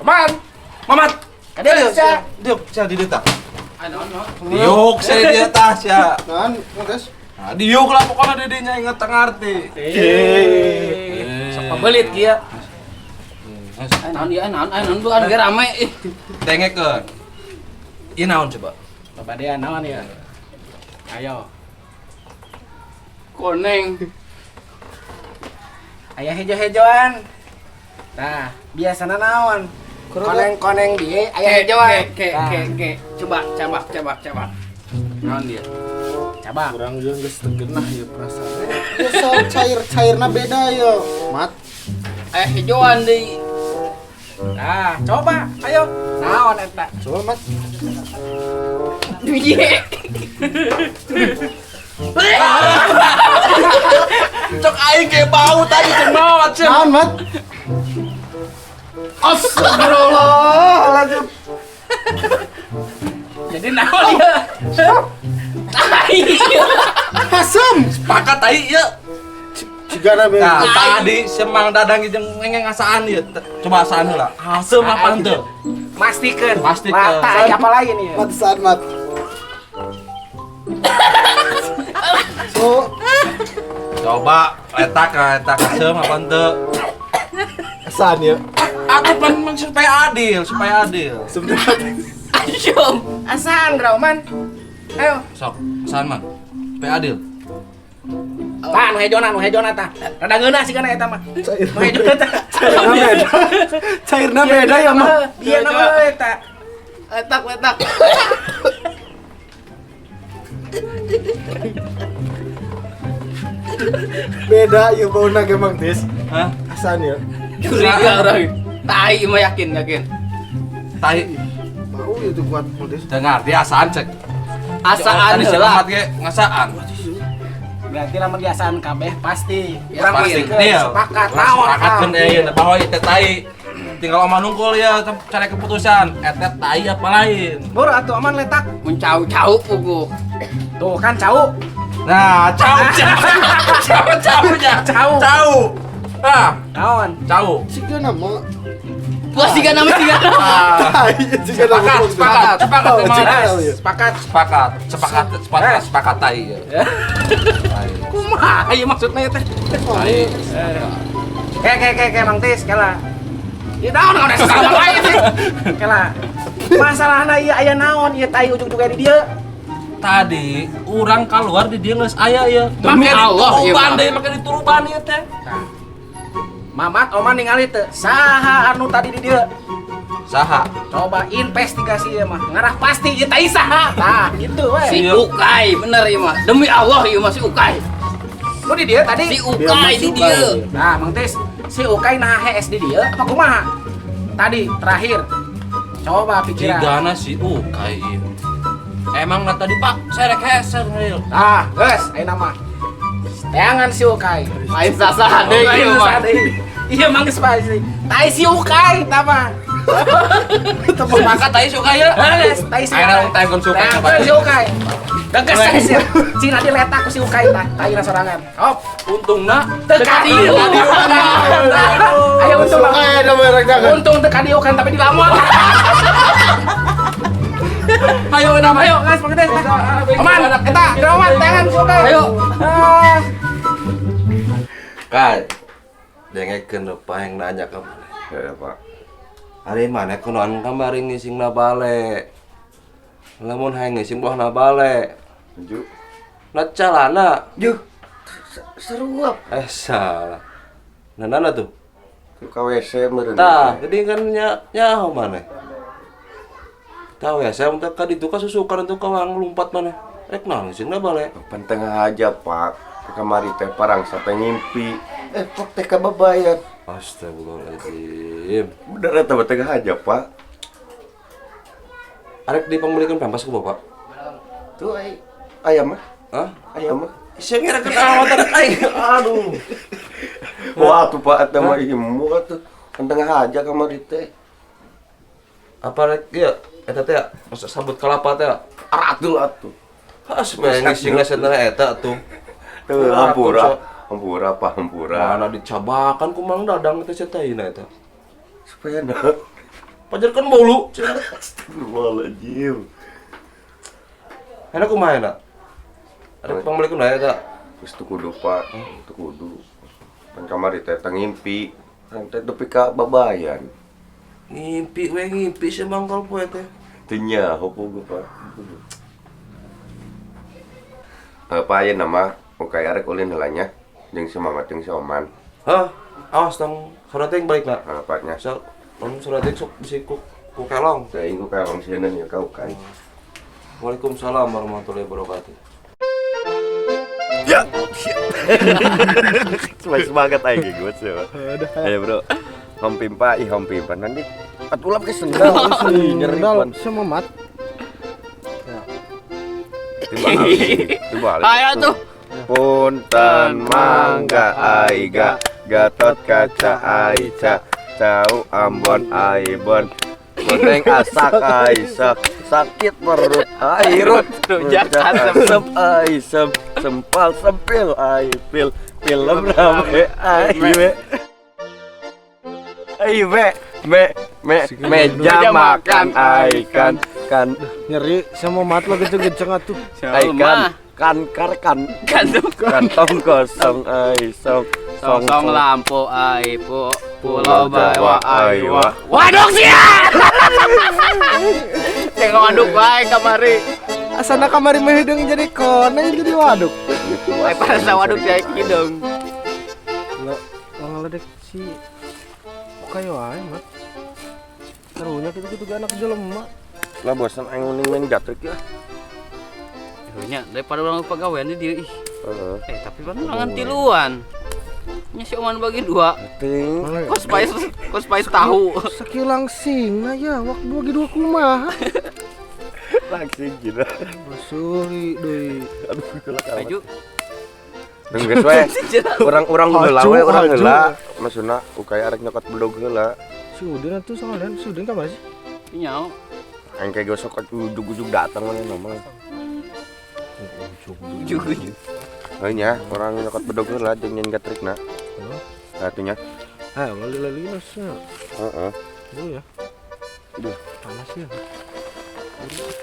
Man. Mamat. Ada sia. Diuk, sia di dieu tah. Ano. Diuk sia di dieu tah sia. Naon, Des? Nah, diuk lah pokoknya didinya inget ngarti. Sok pabelit kieu. Naon bukan ge rame. Tengekeun. Ieu naon coba? Babadean naon ya? Ayo. Koneng. Aya hejo-hejoan. Nah, biasana naon? Koneng-koneng dia aya hejoan. Ke. Coba. Naon dia? Coba. Kurang jeung geus teu genah ya perasaan. Ya sok cair-cairna beda ya, Mat. Aya hejoan deui. Nah, coba. Ayo. Naon eta? Coba, Mat. Iye. Cok aing ge bau tadi jeung maot sia. Naon, Mat? Astagfirullahaladzim. Jadi naon ya? Tai. Asem. Sepakat tai ieu. Cigana be. Nah, tadi semang dadang jeung ngenge ngasaan ieu. Coba asaan heula. Haseum apa teu? Pastikeun. Pastikeun. Tai apa lain ya? Mat saat, Mat. So, Coba letak haseum apa teu? kesan ya. Aku pan supaya adil. Sebenarnya Ayo. Asaan Rauman? Ayo. Sok, asaan mah. Supaya adil. Tah nu hejona tah. Rada ngeunah sih kana eta mah. cair. Nu hejona tah. Cairna beda. Cairna beda ya, Mat. Dia nama eta. Letak. Beda ya bauna ge Mang Des. Hah? Asan ya. Curiga orang. Tai mah yakin. Tai. Bau itu kuat Mang Des. Dengar dia asaan cek. Asaan heula. heula. Ge ngasaan. Berarti lamun diasaan kabeh pasti. Pasti Urang deal. sepakat naon. Sepakatkeun ieu bahwa ieu tai. Tinggal omah nungkul ya cari keputusan. Eta tai apa lain? Bur atuh aman letak. Mun cau pugu. Tuh kan cau. Nah, cau. Ah, Naon? cau. Cigana mah. Puas tiga nama. Ah, Cigana sepakat Sepakat. sepakat tai. Tai. Kumaha ieu maksudna teh? Tai. Ke Mang Tis kela. Ieu naon segala lain teh. Kela. Masalahna ieu aya naon ieu tai ujug-ujug di dieu. Tadi orang keluar di dia geus aya ieu. Demi Allah, ieu mah. Make dituruban ieu teh. Mamat oman ningali teu saha anu tadi di dieu. Saha? Coba investigasi ya mah. Ngarah pasti ieu tai saha. Tah, gitu we. Si Ukay, bener ieu mah. Demi Allah ieu mah si Ukay. Lu di dieu tadi? Si Ukay di dieu. Nah, Mang Tis, si Ukay nah HS di dieu apa kumaha? Tadi terakhir. Coba pikiran. Jigana si Ukay ieu. Emang tadi Pak, serek heser real. Nah, geus ayeuna mah. Teangan si Ukay. Lain sasaha deui ieu mah. Iya Mang geus pasti. Tai si Ukay tah mah. Sepakat tai si Ukay ya. Geus, tai si Ayeuna Ukay. tayangkeun si Ukay Teangan si Ukay. Geus si Cina di letak ku si Ukay tah. Tai sorangan. Hop. Untungna Teu kadieu. Ayo untung lah. Kayak ada merek dagan. Untung teu kadieu kan tapi dilamon. Ayo nama ayo guys pakai tes. Aman, eta dirawan tangan si Ukay. Ayo. Kai, dengekeun paeng nanya ka mana? Ya, Pak. Ari mana kunoan kamari ngisingna bale. Lamun hayang ngising buahna bale. Ju. Na calana. Ju. Seruap. Salah. Nana tuh. Ke WC meureun. Tah, jadi kan nyaho mana? Tahu ya, saya minta ka ditu ka susukan untuk kawang lompat mana. Rek naon ngisingna bale. Penting aja Pak, kamari teh parang sampai ngimpi. Pak teh kababayat. Astagfirullahaladzim. Bener eta teh aja Pak. Arek dipamulikeun pampas ku Bapak. Tuh ayam mah, Hah? ayam mah. Saya ngira awat arek aing. Aduh. Wah tuh Pak eta mah imu atuh. Penting aja kamari teh. Apa rek ieu? Eta teh masa sabut kelapa teh. Atuh atuh. Supaya ngisingna sebenarnya eta tuh. Tuh hampura Pak hampura. Mana dicabakan ku Mang Dadang teh cetaina eta. Supaya nah. pajarkan bolu. Astagfirullahaladzim. Enak kumaha enak. Ada pembeli kumaha eta. Geus teu kudu Pak, teu kudu. Pan kamari teh ngimpi, teh tepi ka babayan. Ngimpi sih mangkal poe teh. Teu nyaho poe Pak. Pak aya nama ukay arek ulin heula nya jeung si Mamat jeung si Oman. Hah? Awas tong sorate balik na. Apanya? So, sorate sok bisi ku kelong. Teh ingku kalong sieun ya ka ukay. Waalaikumsalam warahmatullahi wabarakatuh. Ya. Semangat aja gue sih. Ayo bro. Hompimpa, hompimpa nanti. Atulap ke sendal, Sendal sama mat. Tiba. Ayo tuh. Punten mangga aiga, Gatot kaca aica, Cau Ambon aibon, Kuning asak aisak, sakit perut airut, Jangan sep aisem, sempal sempil aipil, film rame aiwe. Meja makan aikan kan Nyeri sama mat lo geceng-geceng atuh. aikan kantong kosong aisong Song lampu aipo pulau Jawa Bawa aiwa. Waduk sia. Jangan waduk bae kamari. Asana kamari mah hidung jadi koneng jadi waduk. Bae parasa waduk saya kidung. Lah ngaledek si kayo ae mat. Karunya kitu-kitu ge anak jelema. Lah bosan aing uning main gatrik ya. Nya daripada orang pegawaian dia ih. Heeh. Tapi kan ulangan tiluan. Nya si Oman bagi 2. Ting. Kos spice tahu. Sakilang sing ya waktu bagi 2 kumaha. Langsung gitu. Sorry deui. Aduh geulak Baju. Deung geus we. Urang-urang heula we, urang Haju. heula. Maksudna ukay arek nyokot bedog heula. Si Udin atuh sangalian, si Udin ka mana sih? Nyao. Aing kayak gosok ujug-ujug datang mana nama. Juga. Heunya, orang nyokot bedog heula jeung nyen gatrikna. Atunya. Ah, lali-lali nasnya. Heeh. Dulu ya. Aduh. Panas ya.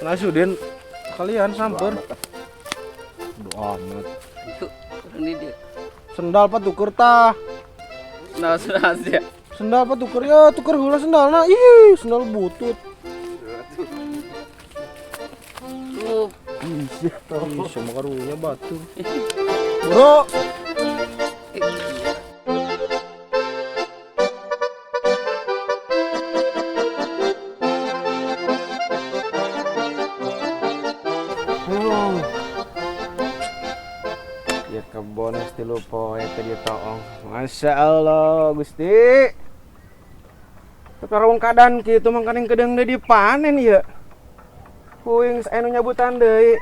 Nah, si Udin kalian samper. Doa amat. Itu orang di dia. Sendal apa tuker tah? Nah, sudah aja. Sendal apa tuker ya? Tuker heula sendalna. Ih, sendal butut. Tuh. Ih, sama karunya batu. Bro, ya kebon tilu poe tadi toong. Masya Allah, Gusti. Sekarang keadaan kitu mangkaning kedeng deui dipanen ya. Kuing anu nyabutan deui.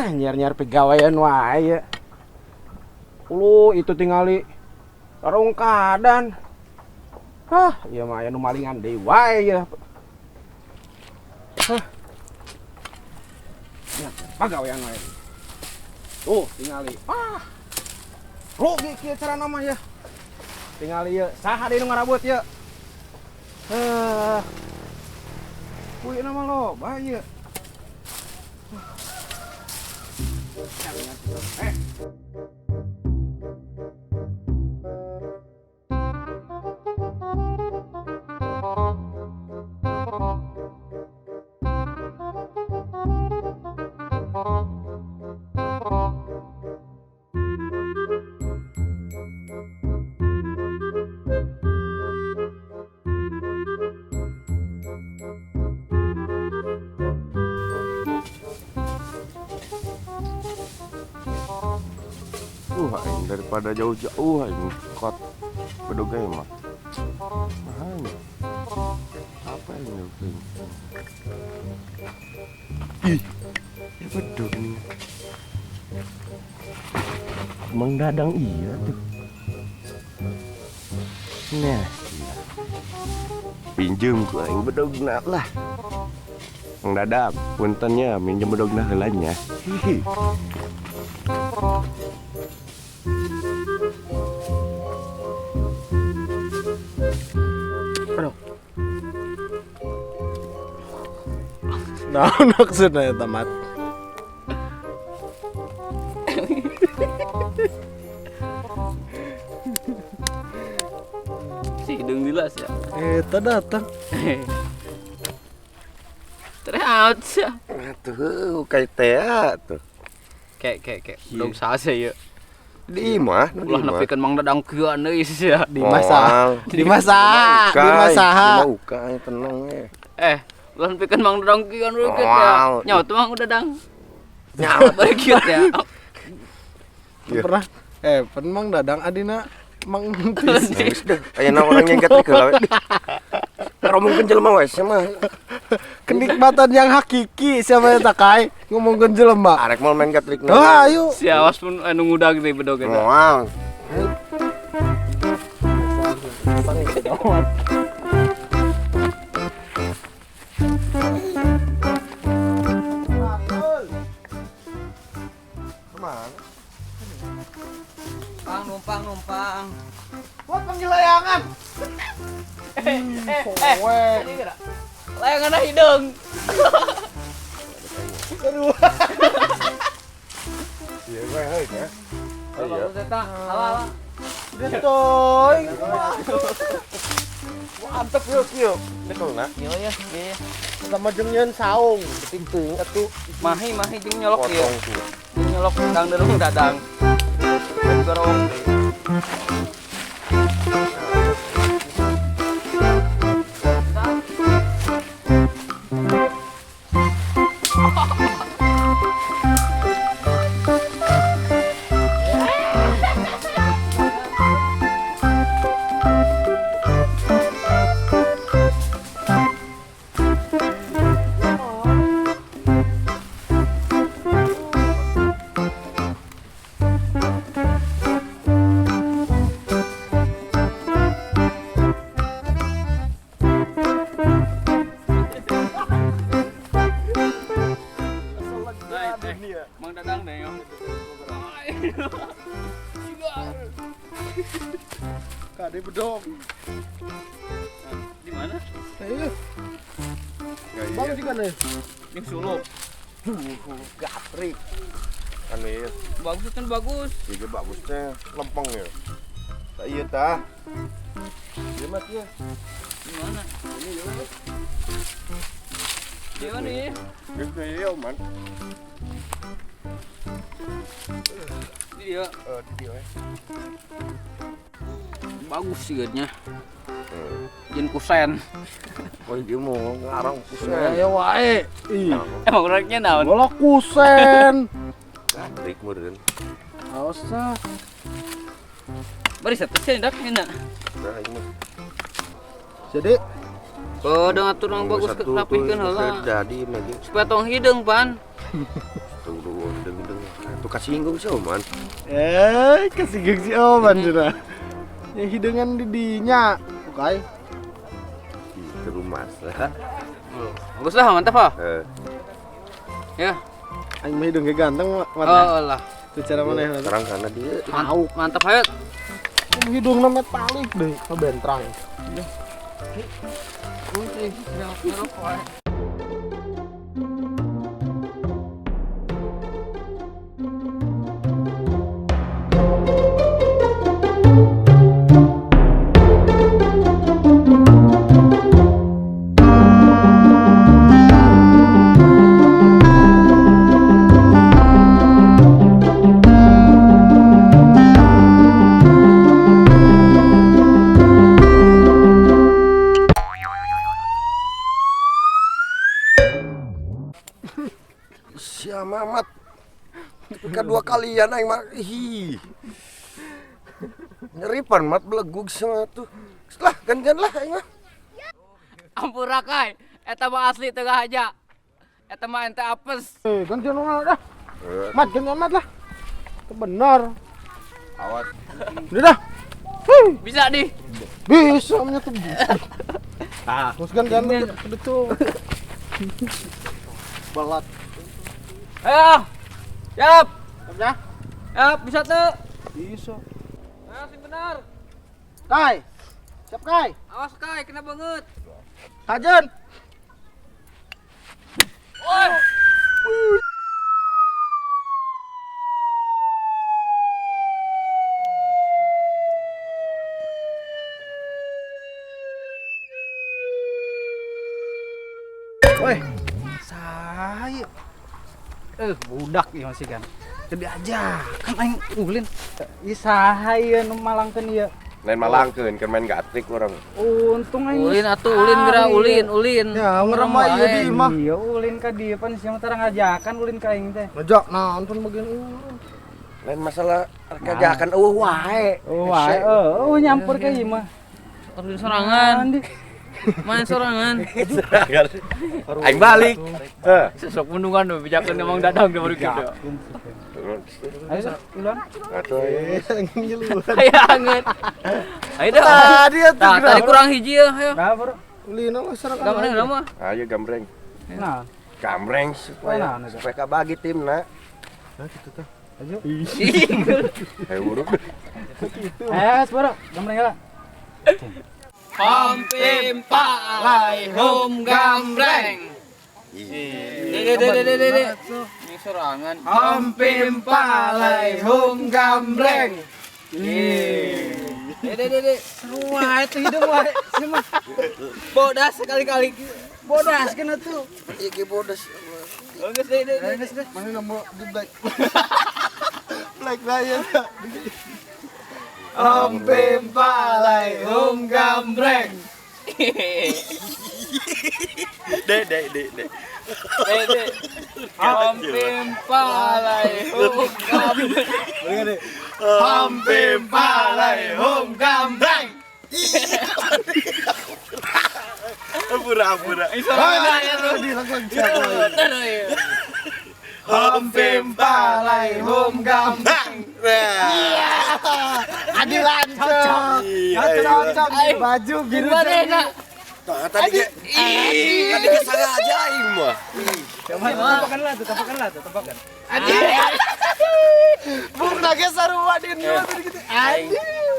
Nyar-nyar pegawaian wae ya. Itu tingali sarung keadaan. Iya mah anu malingan deui wae ya. Ya, pegawaian wae. Tingali. Rugi kieu carana mah ya. Tingali ya, saha deui nu ngarabut ya. Kuy nama lo, bahaya. Aing daripada jauh-jauh aing kot bedog ge mah. Mahal. Apa ini? Ih, ya bedog nih. Mang Dadang iya tuh. Nah, pinjem ku aing bedogna lah. Mang Dadang, puntennya minjem bedogna heula nya. Hihi. Naon maksudna eta mat? Si hidung dilas ya. Eta datang. Terus sih. Atuh kayak teh tuh. Kayak dong sase ya. Di imah, Ulah nepikeun Mang Dadang keun deui sia. Dimasak. Dimasak. Ukay tenang ya. Ulah nepikeun Mang Dadang keun deui ya. Wow. Nyaut Mang Dadang. Nyaut bari kieu ya. Pernah Mang Dadang adina Mang Tis. Geus deh, ayeuna orang nyengket ke lawe. Ngomongkeun jelema we mah. Kenikmatan yang hakiki siapa eta kai ngomongkeun jelema. Arek mau main gatrik. Ah, ayo. Si awas pun anu ngudag deui bedog eta. Wow. Numpang. Buat panggil layangan. Layangan hidung. Iya gue heuh ya. Iya. Ala. Getoy. Antep yuk. Betul na. Iya. Sama jeung nyeun saung, penting atuh. Mahi jeung nyolok ieu. Potong tuh. Jeung nyolok Kang Derung Dadang. Gorong. Mang Dadang deh yo. Kade bedog. Di mana? Ayo. Bang juga nih. Yang suluk. Gatrik. Anu ieu. Bagus kan bagus. Ieu bagus teh lempeng ya. Tak ieu tah. Ieu mah ieu. Di mana? Di mana nih? Geus ieu man. Dia Di dieu we. bagus sih geunya. Jin kusen. Oh dia mau ngarang kusen. Ya wae. Ih, Emang ureknya naon? bola kusen. Gatrik meureun. Aosa. Bari satu sih dak enak. Dah ieu mah. Jadi Kudu ngatur yang bagus Satu rapihkeun tuh, heula. Jadi lagi. Supaya tong hidung pan. Tuh deng. Tuh kasinggung sih man. kasih gengsi oman cenah. Yang hidangan di dinya. Oke. Di rumah lah. Bagus lah mantap ah. Ya. Aing mah hidung ge ganteng mata. Oh lah. Itu cara mana ya? Sekarang sana dia. Mantap hayat. Hidungna metalik deh, kebentrang. Sia Mamat. Kedua kalian aing mah hi. Nyeripan mat belegug sama tuh. Setelah gantian lah aing mah. Ampura kai. Eta mah asli tengah aja. Eta mah ente apes. Gantian dah. Mat, gantian mat lah. Itu benar. Awas. Udah dah. Bisa di. Bisa menyatu. Terus gantian betul. Balat. Ayo. Siap. Ya, Siap, bisa tuh. bisa. Ayo sing benar. Kai. Siap Kai. Awas kai, kena banget. Kajen. Woi, saya budak ya masih kan. Jadi aja kan aing ulin. Ieu saha ieu nu malangkeun ieu? Lain malangkeun kan main gatrik orang. Untung aing. Ulin atuh ulin geura ulin. Ya, ngerem mah ieu di imah. Iya, ulin ka dieu pan sia tara ngajakan ulin ka aing teh. Ngejak nonton bagian Lain masalah kerjakan wae. Wae, nyampur ka ieu mah. Ulin sorangan. Main sorangan. Aing balik. Sok mundungan do bijakeun emang dadang da baru gitu. Ayo, ulang. Atuh Hayangeun. Ayo dah. Tadi atuh Tah, tadi kurang hiji ya, ayo. Nah, bro. ulina mah serang. Gambarnya udah mah. Ayo gambreng. Nah, Gambreng supaya kabagi timna. Nah, gitu tah. ayo. Ayo urut. Bro, gambreng lah. Hampim palai hum gambreng. Dede. Ini sorangan. Hampim palai hum gambreng. Dede. Seru wae teh hidup wae. Cuma Bodas sekali-kali. bodas kana tuh. Iki bodas. Geus dede. Mana nama di black. Black Lion. Hampim palai hum gambreng. Dede. Dede. Hampim palai hum gambreng. Hampim palai hum gambreng. Pura-pura. Hampim palai hum gambreng. Adilan cocok. Baju biru. Tadi sengaja aing mah. Tempakan lah tuh. Bung lagi sarua di tadi gitu.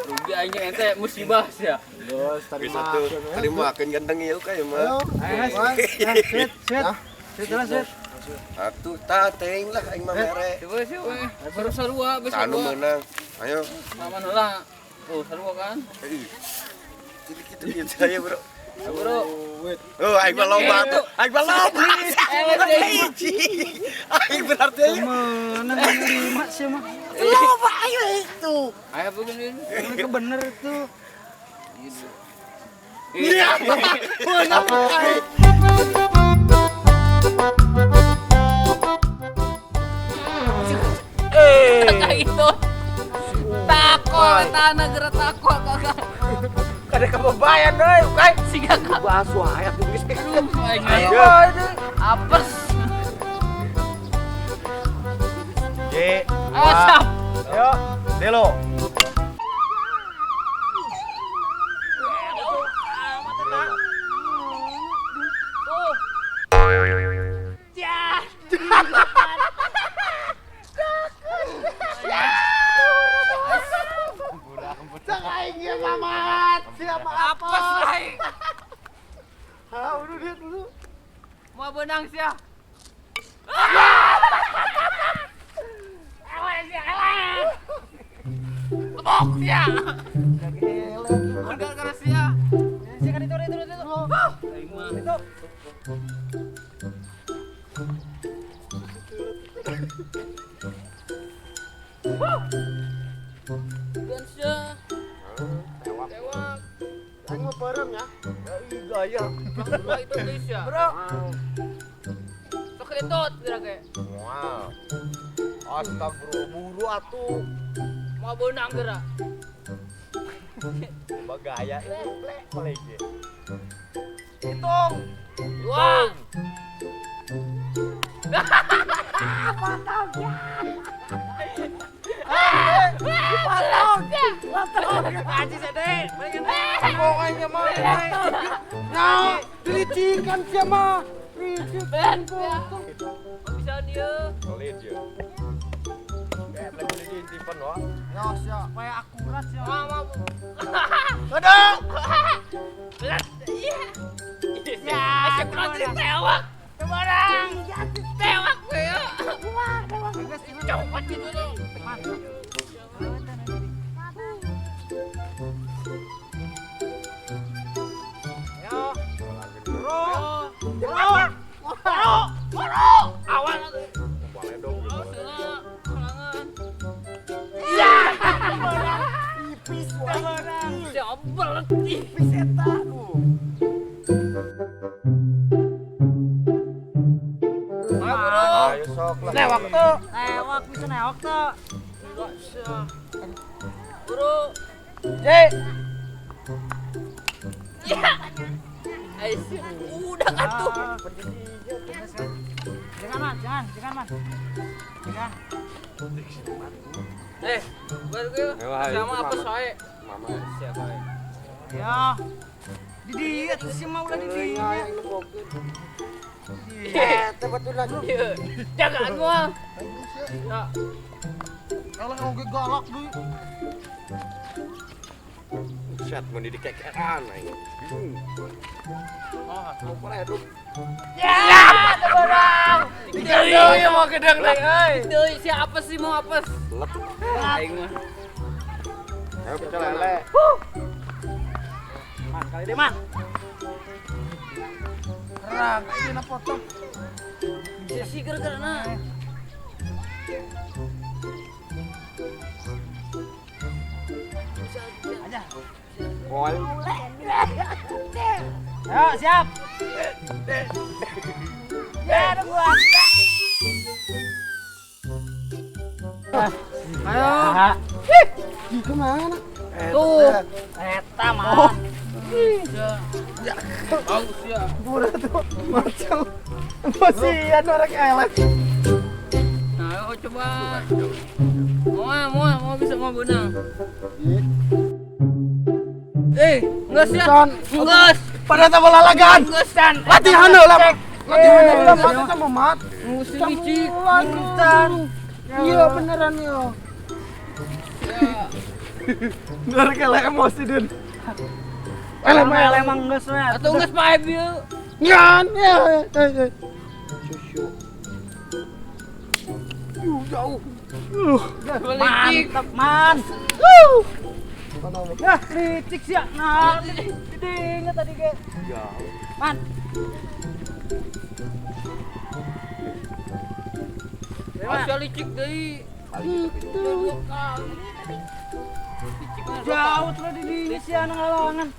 Rugi aing ente musibah sia. Bisa tuh terima makan ganteng ieu kayak mah. Sweet. Atuh tateng lah aing mah mere. Coba sih we. Baru sarua besok. Anu menang. Ayo. Mama heula. Oh, sarua kan. Gitu aja, Bro. Bro. Oh, aing mah lomba tuh. Aing mah lomba. Aing berarti Menang lima sih mah. lomba ayo itu. Ayo begini. Mereka bener tuh. Iya. Kayak itu. Takut tanah gerak takut kakak. Kada kebayan deui, kai. Siga kak. Bahas wae atuh geus. Ayo. Apes. Ye. Asap. Ayo, Delo. Apes lai. Udah lihat dulu. Mau benang sia. Lebok sia. Gara-gara sia. Sia kan itu. Aing mah. Dan sia. Tewak. Aing mah perem ya. Gaya. Bro itu guys ya. Bro. Sok entot kira-kira. Wow. Astagfirullah, buru atuh. Mau benang gerak. Bagaya ini kolege. Hitung. Dua. Aji sede. Pokoknya mah. Nah, dilicikan sia mah. Ben. Bisa dia. Kolege dia. Lagi disimpan wah. Yos ya, supaya akurat ya. Mau. Aduh. Iya. Ya, sekurang tewak. Kebarang. Ayo sok lah. Newak tuh. Newak bisa newak tuh. Buru. Jek. Ya. Aisyah, udah atuh. Jangan man, jangan man. Jangan. Baru gue sama apa soe? Mama. Siapa? Ya. Di dia tuh si mau lah di dia. Iya. Jagaan gua. Ya. Kalau ngomong galak dulu. Set mau dikekeran aing. Ya, tebarang. Deui mau gedeng deui euy. Deui siapa sih mau apes? Aing mah. Ayo pecel lele. Man, kali deh man. Kerang, ini na potong. Bisa sih gara-gara na. Kol. Ayo, siap. Ya, ada gua. Ayo. Di kemana? Tuh. Eta man. Bagus ya. Udah tuh macam emosian orang elek. Nah, ayo coba. Mau bisa mau benang. Nges ya. Nges. Pada tambah lalagan. Ngesan. Latihan lah. Latihan lah. Mati sama mat. Musim licik. Latihan. Iya beneran yo. Nggak kalah emosi din. Emang geus we. Atau nges pae bieu. Ngan ya. Susu. Jauh. Licik. Mantap man. Ya, licik sih. Nah, didinget tadi ge. Man. Asal licik deui. Jauh tuh didinget sih anu ngalawangan.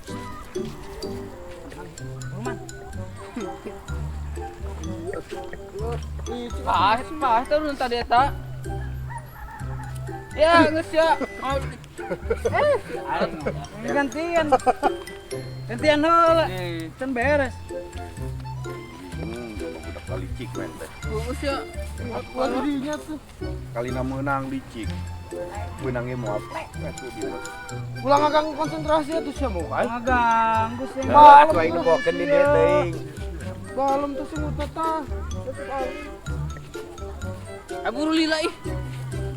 Pah turun tadi eta. Ya, geus ya. Gantian. Gantian heula. Can beres. Budak licik men teh. Bagus ya. Dirinya tuh. Kali menang licik. Menangnya mau apa? Atuh dia. Pulang agang konsentrasi atuh sia mau kan. Ngaganggu sih. Atuh aing nubokeun di dieu teuing. Balem tuh sing utah tah. Buru lila ih.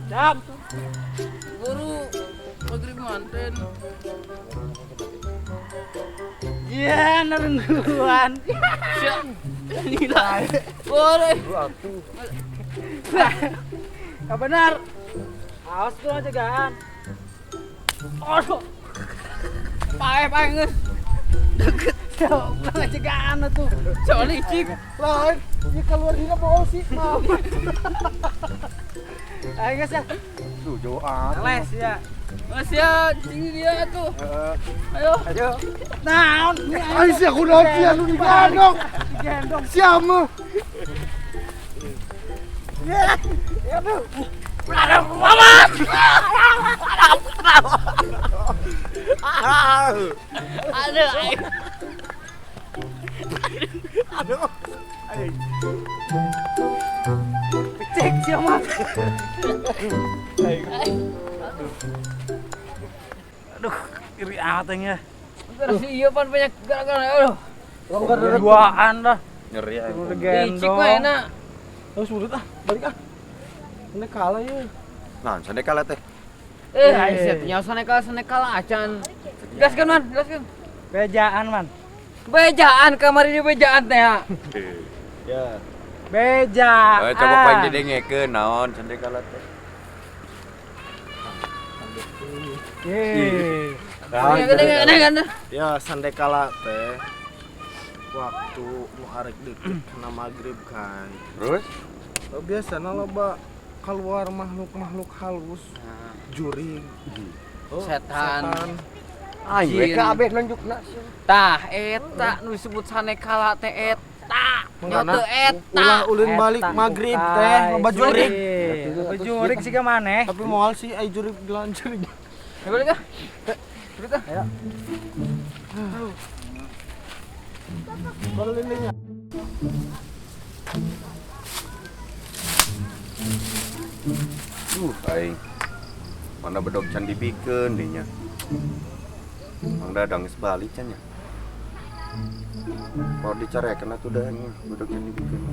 Siap. Buru maghrib manten. Iya, nerengguan. Siap. Lila. Buru. Gak benar. Awas tuh jagaan. Aduh. Pae geus. Bukan jagaan tuh. Soal licik. Lain, ini keluar dina bawa sih. Ayo guys ya. Tuh jauh ah. Les ya. Mas ya, tinggi dia tuh. Ayo. Ayo. Naon? Ai sia kunaon sih anu digendong. Gendong. Siapa? Ada. Cek siapa? Aduh, iri amat ya. Terus iya pan banyak gara-gara aduh. Duaan dah. Ngeri aing. Udah Licik mah enak. Terus urut ah, balik ah. Ini kalah ya. Nah, sande kalah teh. Aisyah nyawa sanekala acan. Gaskeun man, gaskeun. Bejaan man. Bejaan kamari di bejaan teh ya. Ya. Bejaan. Coba paling didengekeun naon sande kalah teh. Gede. Ya sandekala teh waktu nu arek deket kena magrib kan. Terus? Biasana loba keluar makhluk-makhluk halus. Juring. Setan. Ayo Jin. kabeh nunjukna. Tah eta nu disebut sanekala teh eta. Mangana Nyoto eta. ulah ulin balik magrib teh loba jurig. Jurik sih ke maneh. Tapi moal sih ai jurig dilanjut. Ayo balik ah. Cerita. Ayo. Balilingnya. Aing. Mana bedog can dibikeun deui nya. Mang Dadang geus balik can nya. Mau dicarekeun atuh da nya, bedog can dibikeun.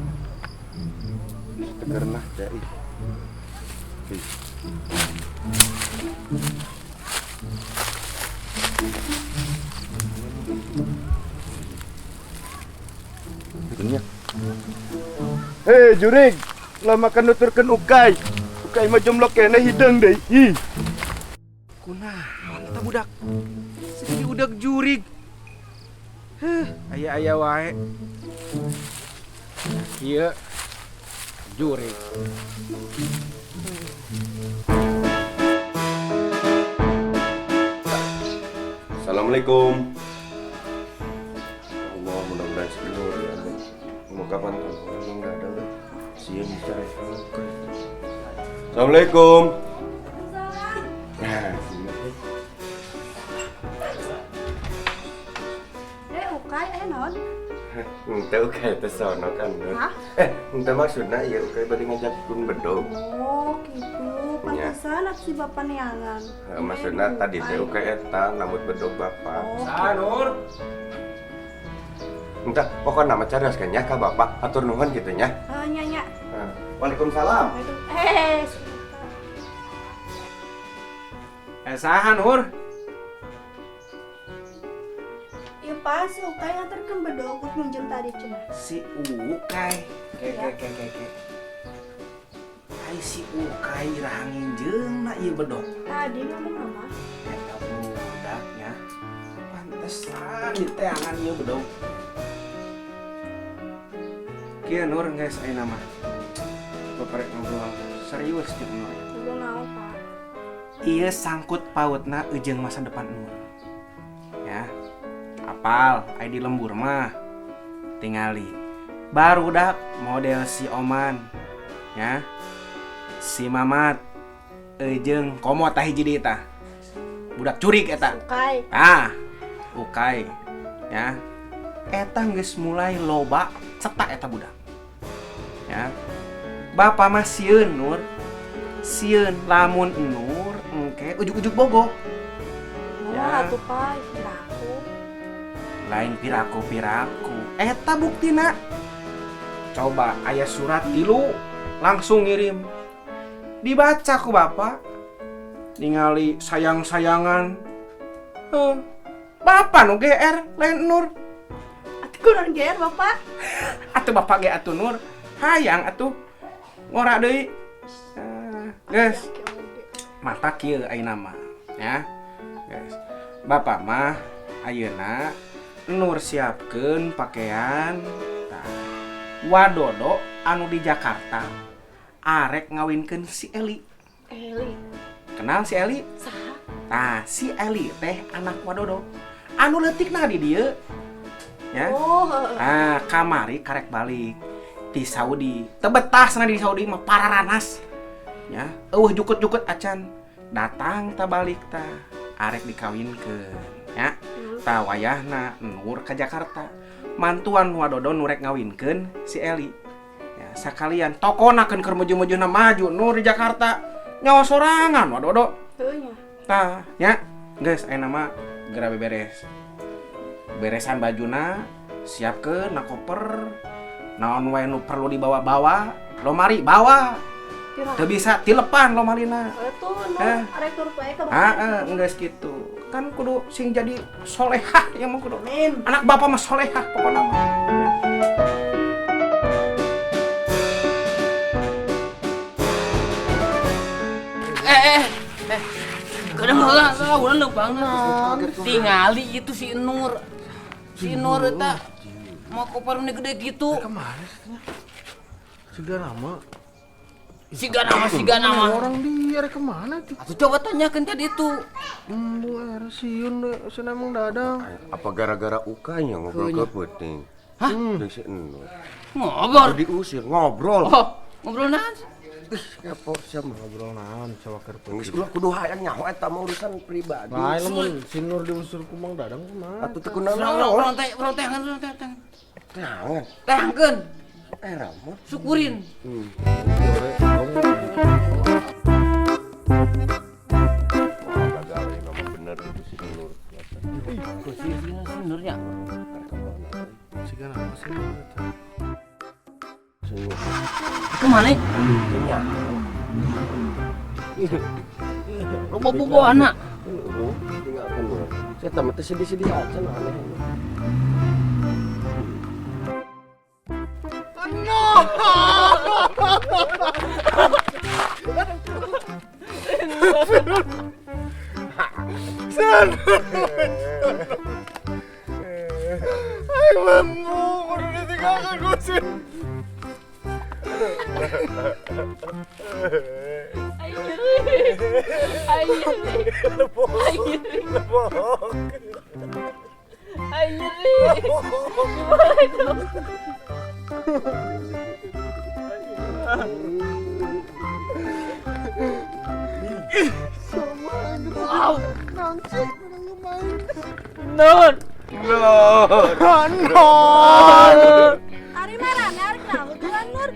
Tegerna dari. Nya. Hei jurig, lama kan nuturkeun ukay. Ukay mah jomlok kene hideung deui. Ih. Kunaon eta budak? Segini udah jurig. Aya wae. Ieu jurig. Assalamualaikum. Allah mudah-mudahan sebenur ya. Mau kapan kan? Enggak ada lah. Siang bicara. Assalamualaikum. Nah, sini. Ukay, naon? Entah ukay tersono kan. Hah? Entah maksudnya ya ukay bari ngajak kun bedog. Oh, gitu. Pantesan si bapak neangan. Maksudnya tadi teh ukay eta nambut bedog bapak. Nur. Entah pokoknya nama cerdas kan ya ka bapak atur nuhun kitu nya. Nyanya. Waalaikumsalam. Saha Nur? Iya pas, Ukay nganterkeun bedog nunjuk tadi cenah. Si Ukay. Ke. Ai si Ukay rahangin jeung ieu bedog. Tadi ngomong apa? Eta budaknya. Pantesan diteangan ieu bedog. Kieu Nur geus ayeuna mah. Baparek ngobrol serius jeung Nur. Ngobrol naon, Pak? Ieu sangkut pautna jeung masa depan Nur. Ya. Apal aya di lembur mah. Tingali. Barudak model si Oman. Ya. Si Mamat jeung komo tah hiji deui tah. Budak curik eta. Ukay. Ukay. Ya. Eta geus mulai loba cetak eta budak. Ya. Bapa mah sieun Nur. Sieun lamun Nur engke ujuk-ujuk bogo. Ya, atuh Pak, aku. Lain piraku. Eta buktina. Coba aya surat tilu langsung ngirim. Dibaca ku bapak. Ningali sayang-sayangan. Bapak nu GR lain Nur. Atuh kunaon GR Bapak? Atuh bapak ge atuh Nur. Hayang atuh. Ngora deui. Guys. Mata kieu ayeuna mah, ya. Guys. Bapak mah ayeuna Nur siapkeun pakaian. Wadodo anu di Jakarta arek ngawinkeun si Eli. Eli. Kenal si Eli? Saha? Nah, si Eli teh anak Wadodo. Anu leutikna di dieu. Ya. Oh. Nah, kamari karek balik di Saudi. Teu betasna di Saudi mah pararanas. Ya, eueuh jukut-jukut acan datang ta balik ta arek dikawinkeun, ya. Ta wayahna Nur ka Jakarta. Mantuan Wadodo nurek ngawinkeun si Eli. Ya, sakalian tokonakeun keur meju-mejuna maju Nur di Jakarta. Nyawa sorangan Wadodo. Heuh nya. Tah, ya. Geus ayeuna mah geura beberes. Beresan bajuna, siapkeun na koper. Naon wae nu perlu dibawa-bawa, lomari bawa. Teu bisa tilepan lomarina. Itu arek tur bae ka Bapak. Geus kitu. Kan kudu sing jadi solehah yang mah kudu. Anak bapak mah solehah pokona mah. Udah udah banget. Tingali itu si Nur. Si Nur eta mau koparnya gede gitu. Kemana sih? Sudah lama. Siga nama. Orang dia kemana tuh? Aku coba tanyakan tadi itu. Bu era siun deh, senamang dadang. Apa gara-gara ukanya ngobrol ke penting? Hah? Jeung si Enur. Ngobrol. Diusir ngobrol. Oh, ngobrol naon? Kepo siapa? Ngobrol naon coba keur Geus ulah kudu hayang nyaho eta mah urusan pribadi. Lain lamun si Nur diusir ku Mang Dadang kumaha? Atuh teu kunaon. Rontengan. Tangan. Tehangkeun. Era mah. Syukurin. Gagal nama bener itu si Nur. Si Nurnya. Siga nama sih eta. Kemana? Lo bobo anak. Tinggalkan dulu. Saya tamat sedih-sedih aja lah aneh. Ari marane ari kenapa tuh Nur?